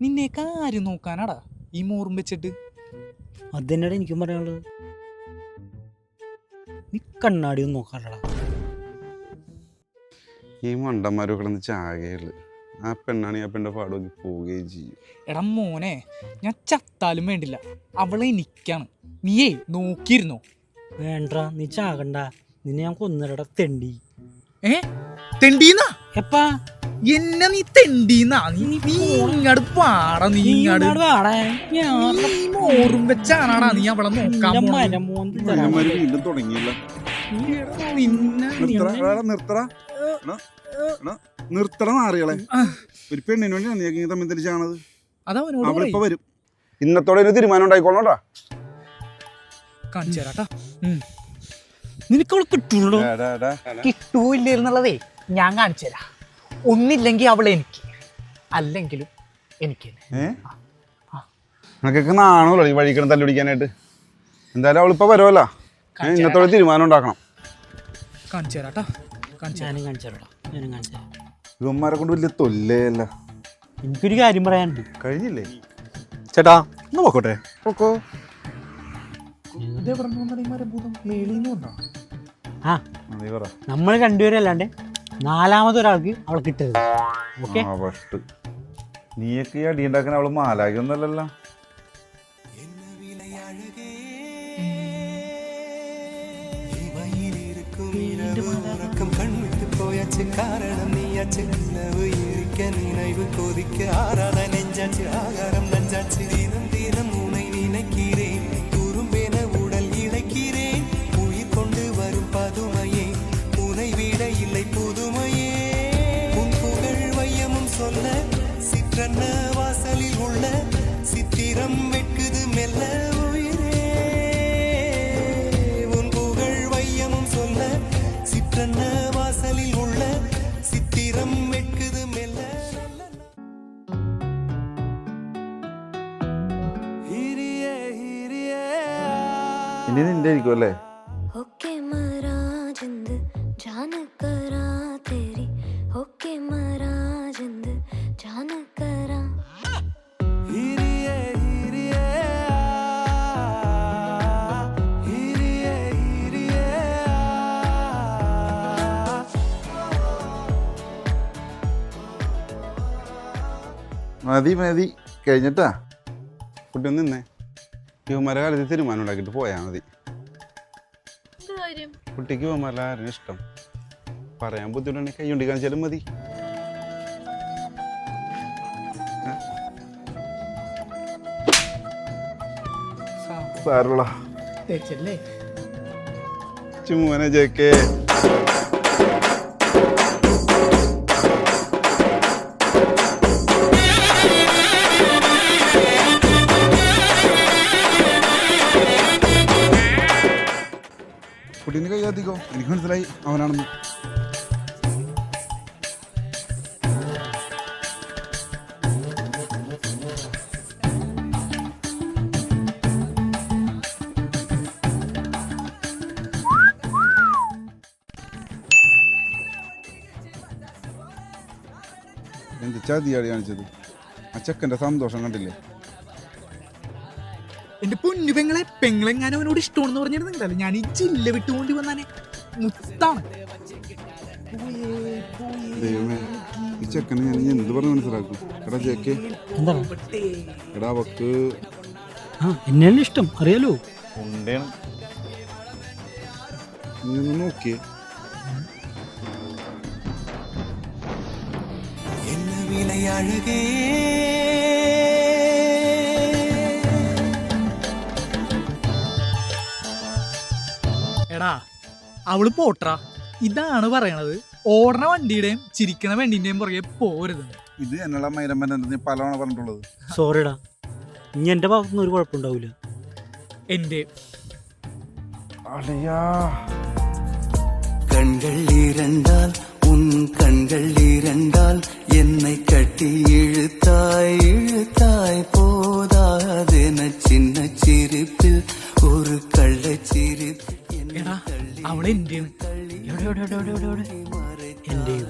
നിന്നേക്ക് ആരും നോക്കാനാടാ ഈ മോറും വെച്ചിട്ട്. അതന്നെടാ എനിക്കും പറയാനുള്ളത്. നീ കണ്ണാടി ഒന്നും നോക്കാനടാ. ഈ മണ്ടന്മാരൊക്കെ കിടന്ന് ചാകയുള്ളു. ആ പെണ്ണാണ് ആ പെണ്ണെ പാടോക്കി പോവുകയും ചെയ്യും. എടാ മോനെ, ഞാൻ ചത്താലും വേണ്ടില്ല, അവളെ എനിക്കാണ്. നീയേ നോക്കിയിരുന്നോ? വേണ്ട, നീ ചാകണ്ട. നിന്നെ ഞാൻ കൊന്നരടാ തെണ്ടി. തെണ്ടീന്നാ? എപ്പാ എന്നെ നീ തെണ്ടീന്നാ? നീ ഇങ്ങോട്ട് പാടാ, നീ ഇങ്ങോട്ട് മോറും വെച്ചാണാടാ നീ അവളെ നോക്കാൻ വീണ്ടും തുടങ്ങിയില്ല. നിർത്തട നാറികളെ. ഒരു പെണ്ണിന് വേണ്ടിയാണ് നീ തമ്മിൽ തിരിച്ചാണത്. അവളിപ്പോ വരും. ഇന്നത്തോടെ ഒരു തീരുമാനം ഉണ്ടായിക്കോളോട്ടാ. കാണിച്ചു തരാട്ടാ. നിനക്ക് അവളെ കിട്ടൂല്ലോ. കിട്ടൂല്ലെന്നുള്ളതേ ഞാൻ കാണിച്ചു തരാം. ഒന്നില്ലെങ്കിൽ അവളെ എനിക്ക്, അല്ലെങ്കിലും എനിക്ക്. നിനക്കൊക്കെ നാണല്ലോ ഈ വഴിക്കണം തല്ലുപിടിക്കാനായിട്ട്. എന്തായാലും അവളിപ്പോ വരുമല്ല. ഇന്നത്തോടെ തീരുമാനം ഉണ്ടാക്കണം. കാണിച്ചു തരാട്ടാ. ഇവന്മാരെ കൊണ്ട് വലിയ തൊല്ലേയല്ല. എനിക്കൊരു കാര്യം പറയാനുണ്ട്. കഴിഞ്ഞില്ലേ ചേട്ടാ? ഒന്ന് പോക്കോട്ടെ. പോക്കോ. നമ്മൾ രണ്ടുപേരും അല്ലാണ്ട് നാലാമതൊരാൾക്ക് അവളെ കിട്ടരുത്. ഓക്കെ? നീയൊക്കെ ഈ അടിയുണ്ടാക്കാൻ അവള് മാലാകൊന്നല്ലല്ലോ. காரணம் நீயாச்சு உயிரிக்க நினைவு கொதிக்க ஆறாத நெஞ்சாச்சு ஆகாரம் நஞ்சாச்சு தினம் தினம் உனை நினைக்கிறேன் துரும்பென உடல் இழைக்கிறேன் உயிர் கொண்டு வரும் பதுமையே உனை விட இல்லை புதுமையே உன் புகழ் வையமும் சொல்ல சிற்றன்ன வாசலில் உள்ள சித்திரம் வெட்குது மெல்ல உயிரே உன் புகழ் வையமும் சொல்ல சிற்றன்ன வாசலில் உள்ள சித்திரம் வெட்குது மெல்ல ഇനി നിന്റെ ആയിരിക്കും അല്ലേ? ओके महाराजंद जान करा तेरी ओके महाराजंद जान करा മതി മതി കഴിഞ്ഞിട്ടാ. കുട്ടി ഒന്ന് നിന്നേ. യുവമാരെ കാലത്ത് തീരുമാനം ഉണ്ടാക്കിയിട്ട് പോയാൽ മതി. കുട്ടിക്ക് യുവമാരെ ആരും ഇഷ്ടം പറയാൻ ബുദ്ധിമുട്ടുണ്ടെങ്കിൽ കൈ കൊണ്ട് കാണിച്ചാലും മതി. സാറുള്ള ചുമ്മാനെ ജേക്കേ. കുട്ടീനെ കൈകാത്തിക്കോ, എനിക്ക് മനസ്സിലായി അവനാണെന്ന്. എന്ത് ചതിയാടി കാണിച്ചത്? ആ ചെക്കൻ്റെ സന്തോഷം കണ്ടില്ലേ? എന്റെ പൊന്നു പെങ്ങളെങ്ങാനും അവനോട് ഇഷ്ടമാണെന്ന് പറഞ്ഞിരുന്നുണ്ടല്ലോ, ഞാൻ ഈ ജില്ല വിട്ടുകൊണ്ട് വന്നാനെ മുത്താണ്. ദൈവമേ, ഈ ചെക്കനെ ഞാൻ എന്ത് പറഞ്ഞ് മനസ്സിലാക്കും? എടാ ജേക്കെ, എടാ അവക്ക് എന്നെയാണ് ഇഷ്ടം, അറിയാലോ. നീ ഒന്ന് നോക്കിയേ. என்ன விலை அழகே എടാ അവള് പോട്ടാ. ഇതാണ് പറയണത്, ഓടണ വണ്ടിയുടെയും ചിരിക്കണ വണ്ടിന്റെയും പുറകെ പോരുത്. ഇത് എന്നുള്ള മൈരമ്പൻ പലവണ പറഞ്ഞിട്ടുള്ളത്. സോറിടാ, ഇനി എന്റെ ഭാഗത്തുനിന്ന് ഒരു കുഴപ്പമുണ്ടാവില്ല. എന്റെ கண்கள் இரண்டால் உன் கண்கள் இரண்டால் என்னை கட்டி இழுத்தாய் இழுத்தாய் போதாதென சின்ன சிரிப்பில் ஒரு കള്ളച്ചിരിപ്പ്. എടാ അവളെ എന്റെയാണ്. എന്റെയും